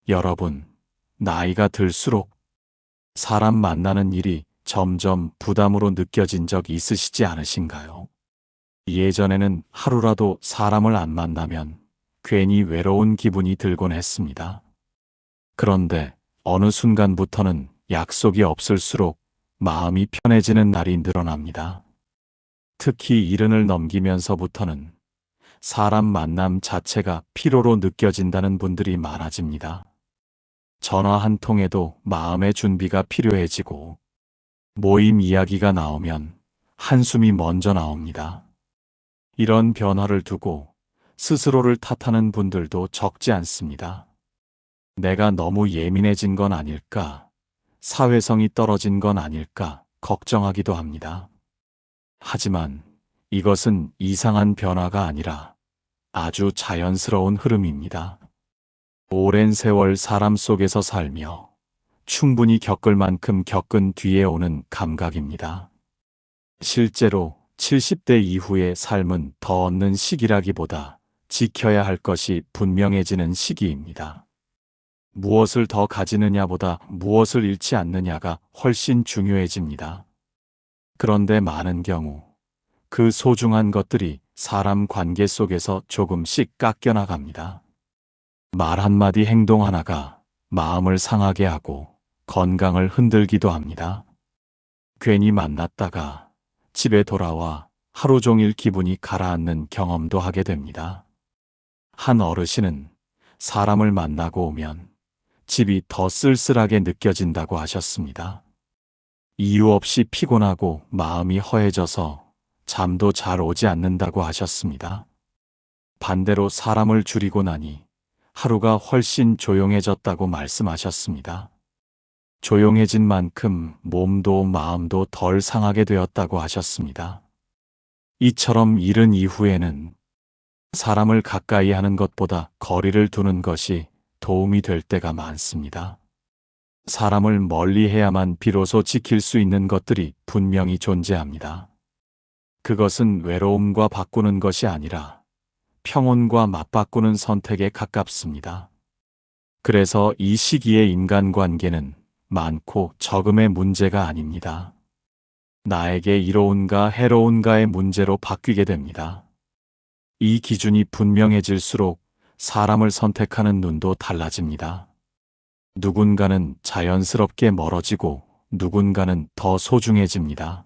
여러분, 나이가 들수록 사람 만나는 일이 점점 부담으로 느껴진 적 있으시지 않으신가요? 예전에는 하루라도 사람을 안 만나면 괜히 외로운 기분이 들곤 했습니다. 그런데 어느 순간부터는 약속이 없을수록 마음이 편해지는 날이 늘어납니다. 특히 70을 넘기면서부터는 사람 만남 자체가 피로로 느껴진다는 분들이 많아집니다. 전화 한 통에도 마음의 준비가 필요해지고 모임 이야기가 나오면 한숨이 먼저 나옵니다. 이런 변화를 두고 스스로를 탓하는 분들도 적지 않습니다. 내가 너무 예민해진 건 아닐까, 사회성이 떨어진 건 아닐까 걱정하기도 합니다. 하지만 이것은 이상한 변화가 아니라 아주 자연스러운 흐름입니다. 오랜 세월 사람 속에서 살며 충분히 겪을 만큼 겪은 뒤에 오는 감각입니다. 실제로 70대 이후의 삶은 더 얻는 시기라기보다 지켜야 할 것이 분명해지는 시기입니다. 무엇을 더 가지느냐보다 무엇을 잃지 않느냐가 훨씬 중요해집니다. 그런데 많은 경우 그 소중한 것들이 사람 관계 속에서 조금씩 깎여나갑니다. 말 한마디 행동 하나가 마음을 상하게 하고 건강을 흔들기도 합니다. 괜히 만났다가 집에 돌아와 하루 종일 기분이 가라앉는 경험도 하게 됩니다. 한 어르신은 사람을 만나고 오면 집이 더 쓸쓸하게 느껴진다고 하셨습니다. 이유 없이 피곤하고 마음이 허해져서 잠도 잘 오지 않는다고 하셨습니다. 반대로 사람을 줄이고 나니 하루가 훨씬 조용해졌다고 말씀하셨습니다. 조용해진 만큼 몸도 마음도 덜 상하게 되었다고 하셨습니다. 이처럼 일은 이후에는 사람을 가까이 하는 것보다 거리를 두는 것이 도움이 될 때가 많습니다. 사람을 멀리 해야만 비로소 지킬 수 있는 것들이 분명히 존재합니다. 그것은 외로움과 바꾸는 것이 아니라 평온과 맞바꾸는 선택에 가깝습니다. 그래서 이 시기의 인간관계는 많고 적음의 문제가 아닙니다. 나에게 이로운가 해로운가의 문제로 바뀌게 됩니다. 이 기준이 분명해질수록 사람을 선택하는 눈도 달라집니다. 누군가는 자연스럽게 멀어지고 누군가는 더 소중해집니다.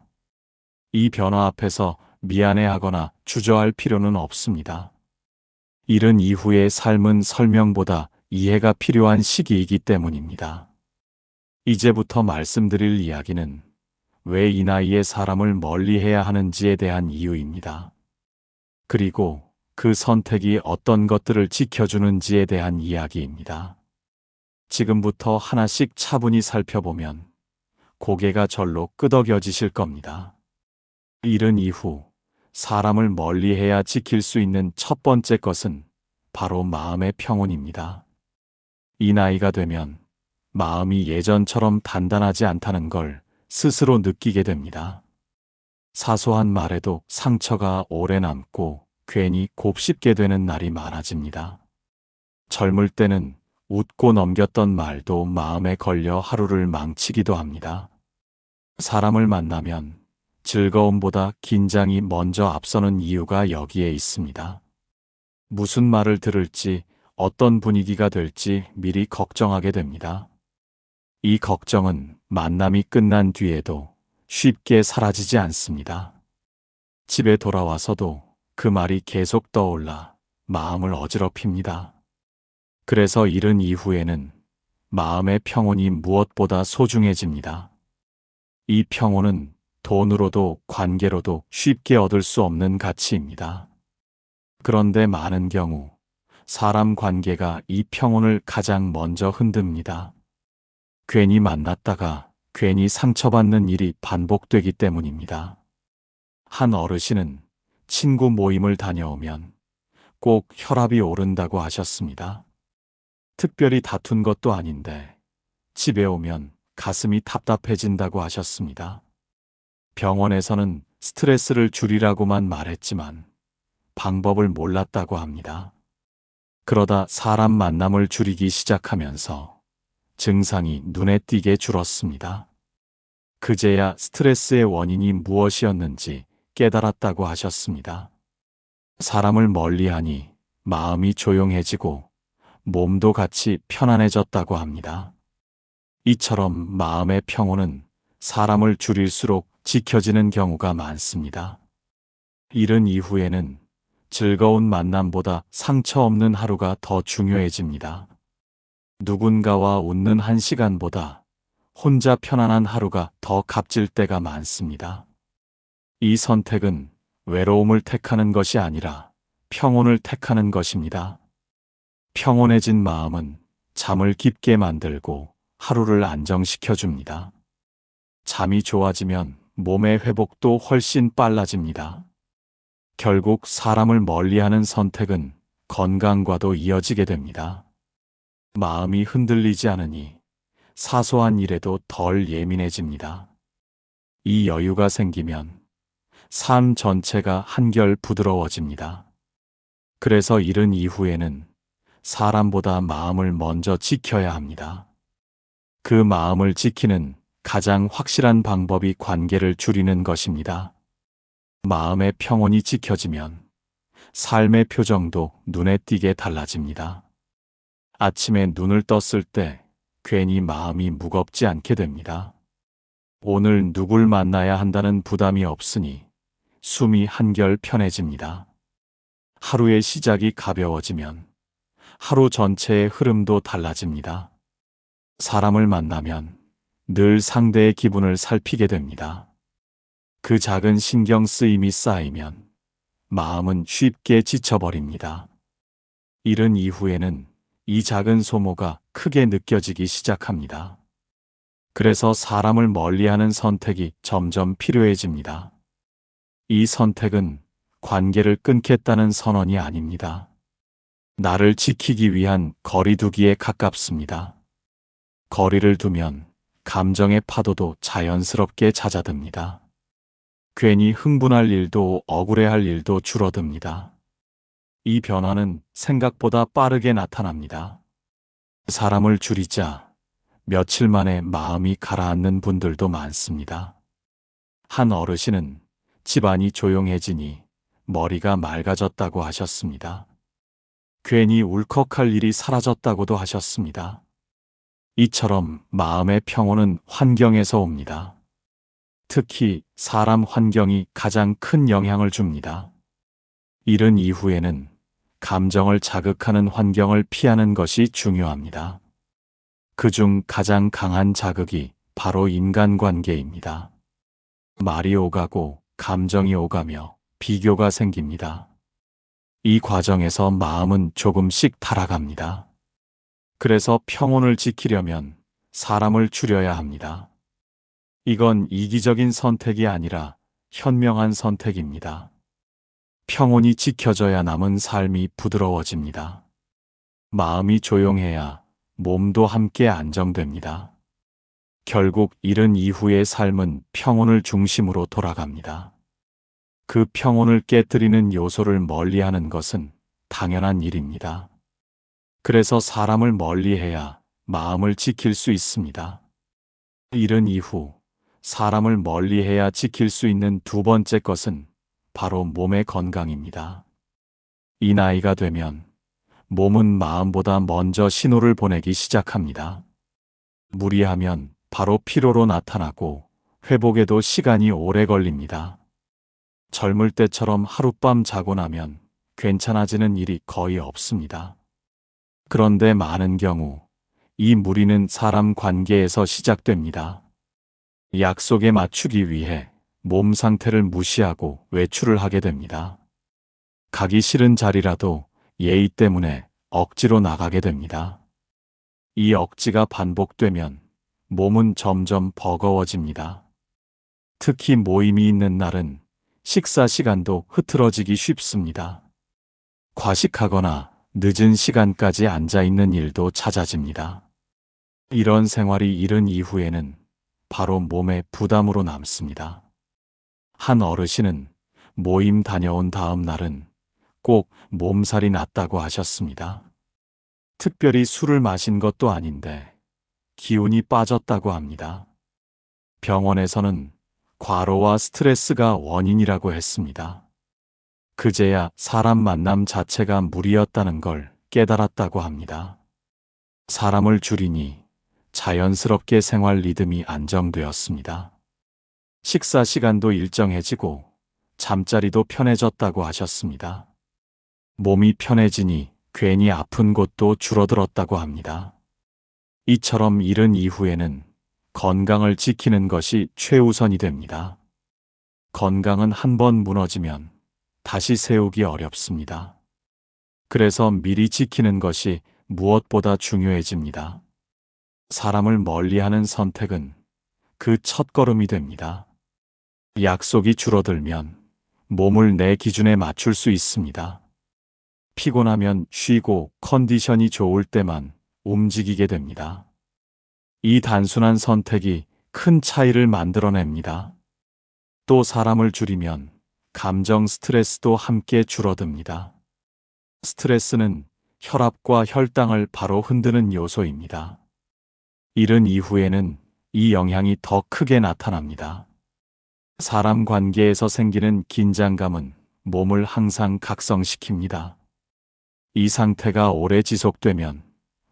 이 변화 앞에서 미안해하거나 주저할 필요는 없습니다. 이른 이후의 삶은 설명보다 이해가 필요한 시기이기 때문입니다. 이제부터 말씀드릴 이야기는 왜 이 나이에 사람을 멀리해야 하는지에 대한 이유입니다. 그리고 그 선택이 어떤 것들을 지켜주는지에 대한 이야기입니다. 지금부터 하나씩 차분히 살펴보면 고개가 절로 끄덕여지실 겁니다. 이른 이후 사람을 멀리해야 지킬 수 있는 첫 번째 것은 바로 마음의 평온입니다. 이 나이가 되면 마음이 예전처럼 단단하지 않다는 걸 스스로 느끼게 됩니다. 사소한 말에도 상처가 오래 남고 괜히 곱씹게 되는 날이 많아집니다. 젊을 때는 웃고 넘겼던 말도 마음에 걸려 하루를 망치기도 합니다. 사람을 만나면 즐거움보다 긴장이 먼저 앞서는 이유가 여기에 있습니다. 무슨 말을 들을지, 어떤 분위기가 될지 미리 걱정하게 됩니다. 이 걱정은 만남이 끝난 뒤에도 쉽게 사라지지 않습니다. 집에 돌아와서도 그 말이 계속 떠올라 마음을 어지럽힙니다. 그래서 이른 이후에는 마음의 평온이 무엇보다 소중해집니다. 이 평온은 돈으로도 관계로도 쉽게 얻을 수 없는 가치입니다. 그런데 많은 경우 사람 관계가 이 평온을 가장 먼저 흔듭니다. 괜히 만났다가 괜히 상처받는 일이 반복되기 때문입니다. 한 어르신은 친구 모임을 다녀오면 꼭 혈압이 오른다고 하셨습니다. 특별히 다툰 것도 아닌데 집에 오면 가슴이 답답해진다고 하셨습니다. 병원에서는 스트레스를 줄이라고만 말했지만 방법을 몰랐다고 합니다. 그러다 사람 만남을 줄이기 시작하면서 증상이 눈에 띄게 줄었습니다. 그제야 스트레스의 원인이 무엇이었는지 깨달았다고 하셨습니다. 사람을 멀리하니 마음이 조용해지고 몸도 같이 편안해졌다고 합니다. 이처럼 마음의 평온은 사람을 줄일수록 지켜지는 경우가 많습니다. 이른 이후에는 즐거운 만남보다 상처 없는 하루가 더 중요해집니다. 누군가와 웃는 한 시간보다 혼자 편안한 하루가 더 값질 때가 많습니다. 이 선택은 외로움을 택하는 것이 아니라 평온을 택하는 것입니다. 평온해진 마음은 잠을 깊게 만들고 하루를 안정시켜 줍니다. 잠이 좋아지면 몸의 회복도 훨씬 빨라집니다. 결국 사람을 멀리하는 선택은 건강과도 이어지게 됩니다. 마음이 흔들리지 않으니 사소한 일에도 덜 예민해집니다. 이 여유가 생기면 삶 전체가 한결 부드러워집니다. 그래서 이른 이후에는 사람보다 마음을 먼저 지켜야 합니다. 그 마음을 지키는 가장 확실한 방법이 관계를 줄이는 것입니다. 마음의 평온이 지켜지면 삶의 표정도 눈에 띄게 달라집니다. 아침에 눈을 떴을 때 괜히 마음이 무겁지 않게 됩니다. 오늘 누굴 만나야 한다는 부담이 없으니 숨이 한결 편해집니다. 하루의 시작이 가벼워지면 하루 전체의 흐름도 달라집니다. 사람을 만나면 늘 상대의 기분을 살피게 됩니다. 그 작은 신경 쓰임이 쌓이면 마음은 쉽게 지쳐버립니다. 이른 이후에는 이 작은 소모가 크게 느껴지기 시작합니다. 그래서 사람을 멀리하는 선택이 점점 필요해집니다. 이 선택은 관계를 끊겠다는 선언이 아닙니다. 나를 지키기 위한 거리두기에 가깝습니다. 거리를 두면 감정의 파도도 자연스럽게 잦아듭니다. 괜히 흥분할 일도 억울해할 일도 줄어듭니다. 이 변화는 생각보다 빠르게 나타납니다. 사람을 줄이자 며칠 만에 마음이 가라앉는 분들도 많습니다. 한 어르신은 집안이 조용해지니 머리가 맑아졌다고 하셨습니다. 괜히 울컥할 일이 사라졌다고도 하셨습니다. 이처럼 마음의 평온은 환경에서 옵니다. 특히 사람 환경이 가장 큰 영향을 줍니다. 이른 이후에는 감정을 자극하는 환경을 피하는 것이 중요합니다. 그중 가장 강한 자극이 바로 인간관계입니다. 말이 오가고 감정이 오가며 비교가 생깁니다. 이 과정에서 마음은 조금씩 타락합니다. 그래서 평온을 지키려면 사람을 줄여야 합니다. 이건 이기적인 선택이 아니라 현명한 선택입니다. 평온이 지켜져야 남은 삶이 부드러워집니다. 마음이 조용해야 몸도 함께 안정됩니다. 결국 이른 이후의 삶은 평온을 중심으로 돌아갑니다. 그 평온을 깨뜨리는 요소를 멀리하는 것은 당연한 일입니다. 그래서 사람을 멀리해야 마음을 지킬 수 있습니다. 이른 이후 사람을 멀리해야 지킬 수 있는 두 번째 것은 바로 몸의 건강입니다. 이 나이가 되면 몸은 마음보다 먼저 신호를 보내기 시작합니다. 무리하면 바로 피로로 나타나고 회복에도 시간이 오래 걸립니다. 젊을 때처럼 하룻밤 자고 나면 괜찮아지는 일이 거의 없습니다. 그런데 많은 경우 이 무리는 사람 관계에서 시작됩니다. 약속에 맞추기 위해 몸 상태를 무시하고 외출을 하게 됩니다. 가기 싫은 자리라도 예의 때문에 억지로 나가게 됩니다. 이 억지가 반복되면 몸은 점점 버거워집니다. 특히 모임이 있는 날은 식사 시간도 흐트러지기 쉽습니다. 과식하거나 늦은 시간까지 앉아있는 일도 잦아집니다. 이런 생활이 이른 이후에는 바로 몸에 부담으로 남습니다. 한 어르신은 모임 다녀온 다음 날은 꼭 몸살이 났다고 하셨습니다. 특별히 술을 마신 것도 아닌데 기운이 빠졌다고 합니다. 병원에서는 과로와 스트레스가 원인이라고 했습니다. 그제야 사람 만남 자체가 무리였다는 걸 깨달았다고 합니다. 사람을 줄이니 자연스럽게 생활 리듬이 안정되었습니다. 식사 시간도 일정해지고 잠자리도 편해졌다고 하셨습니다. 몸이 편해지니 괜히 아픈 곳도 줄어들었다고 합니다. 이처럼 이른 이후에는 건강을 지키는 것이 최우선이 됩니다. 건강은 한번 무너지면 다시 세우기 어렵습니다. 그래서 미리 지키는 것이 무엇보다 중요해집니다. 사람을 멀리하는 선택은 그 첫걸음이 됩니다. 약속이 줄어들면 몸을 내 기준에 맞출 수 있습니다. 피곤하면 쉬고 컨디션이 좋을 때만 움직이게 됩니다. 이 단순한 선택이 큰 차이를 만들어냅니다. 또 사람을 줄이면 감정 스트레스도 함께 줄어듭니다. 스트레스는 혈압과 혈당을 바로 흔드는 요소입니다. 이른 이후에는 이 영향이 더 크게 나타납니다. 사람 관계에서 생기는 긴장감은 몸을 항상 각성시킵니다. 이 상태가 오래 지속되면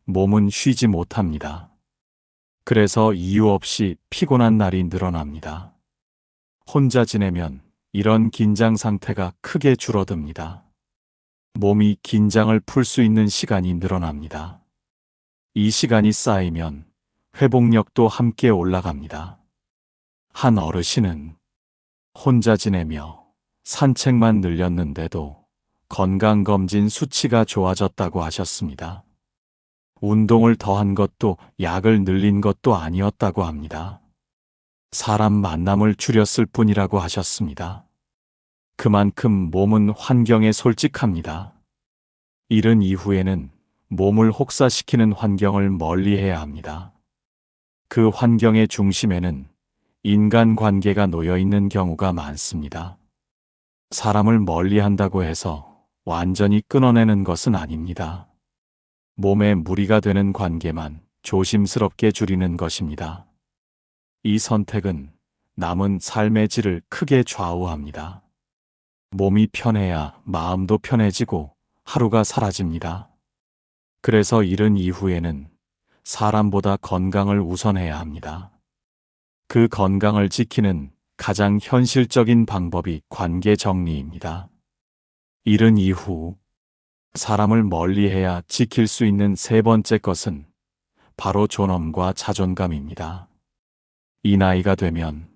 몸은 쉬지 못합니다. 그래서 이유 없이 피곤한 날이 늘어납니다. 혼자 지내면 이런 긴장 상태가 크게 줄어듭니다. 몸이 긴장을 풀 수 있는 시간이 늘어납니다. 이 시간이 쌓이면 회복력도 함께 올라갑니다. 한 어르신은 혼자 지내며 산책만 늘렸는데도 건강검진 수치가 좋아졌다고 하셨습니다. 운동을 더한 것도 약을 늘린 것도 아니었다고 합니다. 사람 만남을 줄였을 뿐이라고 하셨습니다. 그만큼 몸은 환경에 솔직합니다. 이른 이후에는 몸을 혹사시키는 환경을 멀리해야 합니다. 그 환경의 중심에는 인간관계가 놓여 있는 경우가 많습니다. 사람을 멀리한다고 해서 완전히 끊어내는 것은 아닙니다. 몸에 무리가 되는 관계만 조심스럽게 줄이는 것입니다. 이 선택은 남은 삶의 질을 크게 좌우합니다. 몸이 편해야 마음도 편해지고 하루가 사라집니다. 그래서 이른 이후에는 사람보다 건강을 우선해야 합니다. 그 건강을 지키는 가장 현실적인 방법이 관계 정리입니다. 이른 이후 사람을 멀리해야 지킬 수 있는 세 번째 것은 바로 존엄과 자존감입니다. 이 나이가 되면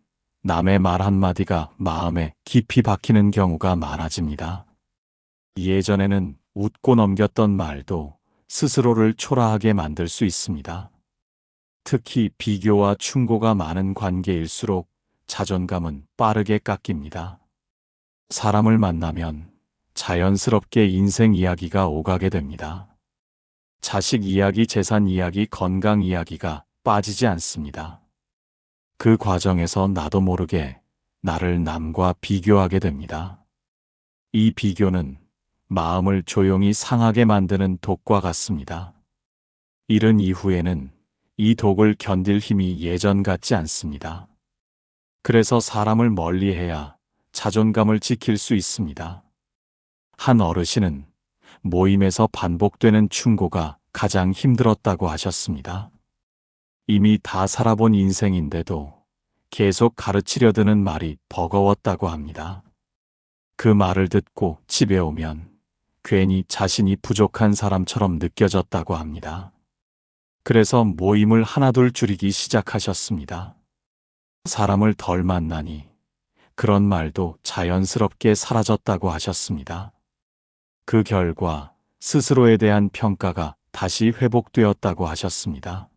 남의 말 한마디가 마음에 깊이 박히는 경우가 많아집니다. 예전에는 웃고 넘겼던 말도 스스로를 초라하게 만들 수 있습니다. 특히 비교와 충고가 많은 관계일수록 자존감은 빠르게 깎입니다. 사람을 만나면 자연스럽게 인생 이야기가 오가게 됩니다. 자식 이야기, 재산 이야기, 건강 이야기가 빠지지 않습니다. 그 과정에서 나도 모르게 나를 남과 비교하게 됩니다. 이 비교는 마음을 조용히 상하게 만드는 독과 같습니다. 이른 이후에는 이 독을 견딜 힘이 예전 같지 않습니다. 그래서 사람을 멀리해야 자존감을 지킬 수 있습니다. 한 어르신은 모임에서 반복되는 충고가 가장 힘들었다고 하셨습니다. 이미 다 살아본 인생인데도 계속 가르치려 드는 말이 버거웠다고 합니다. 그 말을 듣고 집에 오면 괜히 자신이 부족한 사람처럼 느껴졌다고 합니다. 그래서 모임을 하나둘 줄이기 시작하셨습니다. 사람을 덜 만나니 그런 말도 자연스럽게 사라졌다고 하셨습니다. 그 결과 스스로에 대한 평가가 다시 회복되었다고 하셨습니다.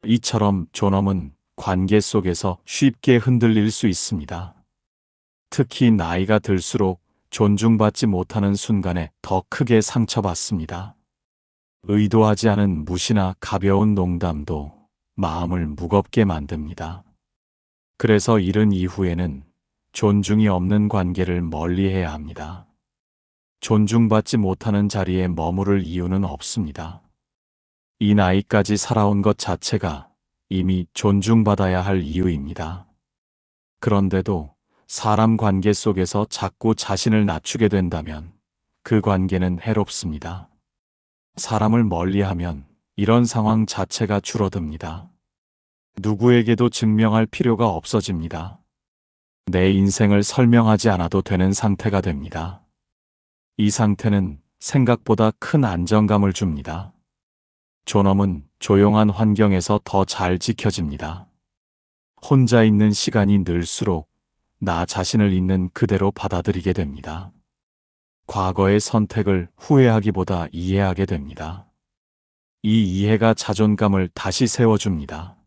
이처럼 존엄은 관계 속에서 쉽게 흔들릴 수 있습니다. 특히 나이가 들수록 존중받지 못하는 순간에 더 크게 상처받습니다. 의도하지 않은 무시나 가벼운 농담도 마음을 무겁게 만듭니다. 그래서 이른 이후에는 존중이 없는 관계를 멀리해야 합니다. 존중받지 못하는 자리에 머무를 이유는 없습니다. 이 나이까지 살아온 것 자체가 이미 존중받아야 할 이유입니다. 그런데도 사람 관계 속에서 자꾸 자신을 낮추게 된다면 그 관계는 해롭습니다. 사람을 멀리하면 이런 상황 자체가 줄어듭니다. 누구에게도 증명할 필요가 없어집니다. 내 인생을 설명하지 않아도 되는 상태가 됩니다. 이 상태는 생각보다 큰 안정감을 줍니다. 존엄은 조용한 환경에서 더 잘 지켜집니다. 혼자 있는 시간이 늘수록 나 자신을 있는 그대로 받아들이게 됩니다. 과거의 선택을 후회하기보다 이해하게 됩니다. 이 이해가 자존감을 다시 세워줍니다.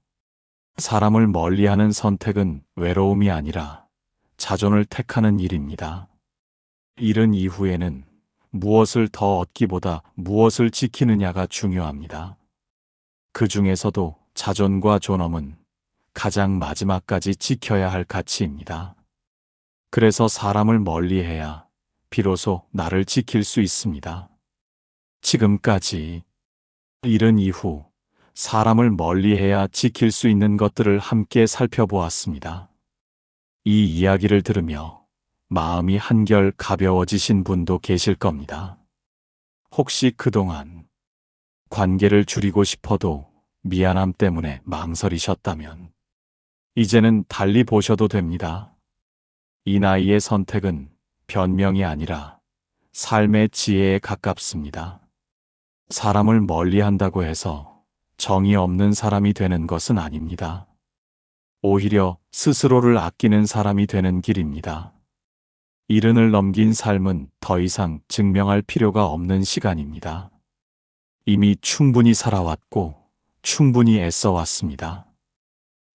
사람을 멀리하는 선택은 외로움이 아니라 자존을 택하는 일입니다. 잃은 이후에는 무엇을 더 얻기보다 무엇을 지키느냐가 중요합니다. 그 중에서도 자존과 존엄은 가장 마지막까지 지켜야 할 가치입니다. 그래서 사람을 멀리해야 비로소 나를 지킬 수 있습니다. 지금까지 잃은 이후 사람을 멀리해야 지킬 수 있는 것들을 함께 살펴보았습니다. 이 이야기를 들으며 마음이 한결 가벼워지신 분도 계실 겁니다. 혹시 그동안 관계를 줄이고 싶어도 미안함 때문에 망설이셨다면 이제는 달리 보셔도 됩니다. 이 나이의 선택은 변명이 아니라 삶의 지혜에 가깝습니다. 사람을 멀리한다고 해서 정이 없는 사람이 되는 것은 아닙니다. 오히려 스스로를 아끼는 사람이 되는 길입니다. 이른을 넘긴 삶은 더 이상 증명할 필요가 없는 시간입니다. 이미 충분히 살아왔고 충분히 애써왔습니다.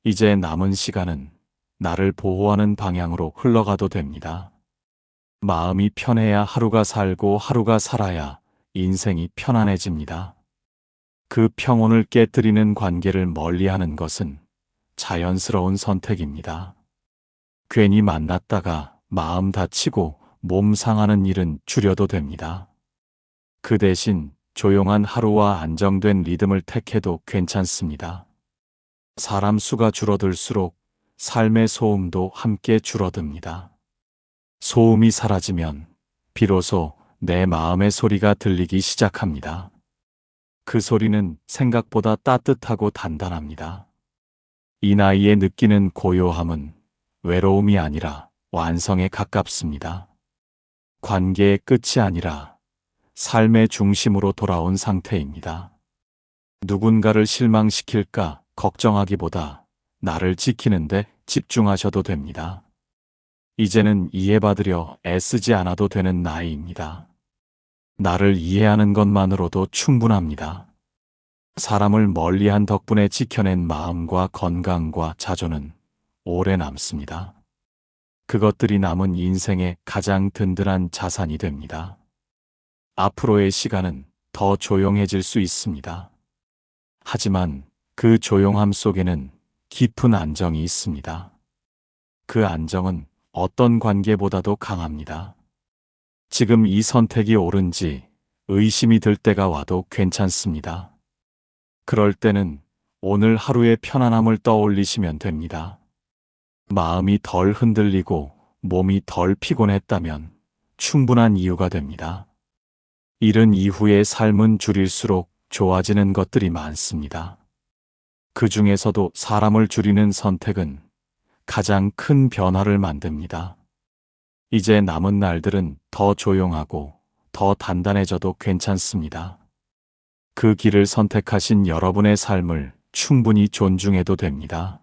이제 남은 시간은 나를 보호하는 방향으로 흘러가도 됩니다. 마음이 편해야 하루가 살고 하루가 살아야 인생이 편안해집니다. 그 평온을 깨뜨리는 관계를 멀리하는 것은 자연스러운 선택입니다. 괜히 만났다가 마음 다치고 몸 상하는 일은 줄여도 됩니다. 그 대신 조용한 하루와 안정된 리듬을 택해도 괜찮습니다. 사람 수가 줄어들수록 삶의 소음도 함께 줄어듭니다. 소음이 사라지면 비로소 내 마음의 소리가 들리기 시작합니다. 그 소리는 생각보다 따뜻하고 단단합니다. 이 나이에 느끼는 고요함은 외로움이 아니라 완성에 가깝습니다. 관계의 끝이 아니라 삶의 중심으로 돌아온 상태입니다. 누군가를 실망시킬까 걱정하기보다 나를 지키는데 집중하셔도 됩니다. 이제는 이해받으려 애쓰지 않아도 되는 나이입니다. 나를 이해하는 것만으로도 충분합니다. 사람을 멀리한 덕분에 지켜낸 마음과 건강과 자존은 오래 남습니다. 그것들이 남은 인생의 가장 든든한 자산이 됩니다. 앞으로의 시간은 더 조용해질 수 있습니다. 하지만 그 조용함 속에는 깊은 안정이 있습니다. 그 안정은 어떤 관계보다도 강합니다. 지금 이 선택이 옳은지 의심이 들 때가 와도 괜찮습니다. 그럴 때는 오늘 하루의 편안함을 떠올리시면 됩니다. 마음이 덜 흔들리고 몸이 덜 피곤했다면 충분한 이유가 됩니다. 잃은 이후의 삶은 줄일수록 좋아지는 것들이 많습니다. 그 중에서도 사람을 줄이는 선택은 가장 큰 변화를 만듭니다. 이제 남은 날들은 더 조용하고 더 단단해져도 괜찮습니다. 그 길을 선택하신 여러분의 삶을 충분히 존중해도 됩니다.